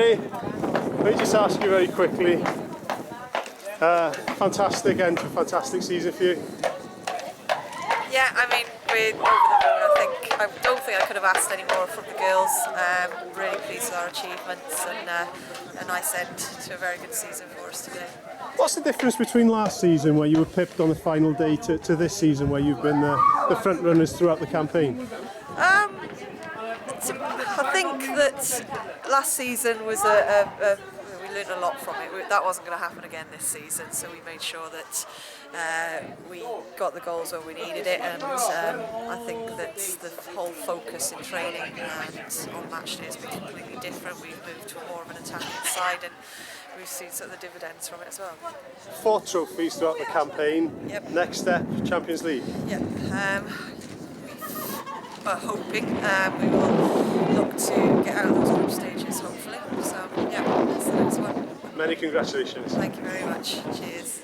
Kerry, let me just ask you very quickly. Fantastic end to a fantastic season for you. Yeah, I mean, we're over the moon. I don't think I could have asked any more from the girls. Really pleased with our achievements and a nice end to a very good season for us today. What's the difference between last season, where you were pipped on the final day, to this season, where you've been the front runners throughout the campaign? I think that last season was we learned a lot from it. That wasn't going to happen again this season, so we made sure that we got the goals where we needed it, and I think that the whole focus in training and on match day has been completely different. We've moved to more of an attacking side, and we've seen sort of the dividends from it as well. 4 trophies throughout the campaign. Yep. Next step, Champions League. Yep. We're hoping we will look to get out of those group stages, hopefully. So yeah, that's the next one. Many congratulations. Thank you very much. Cheers.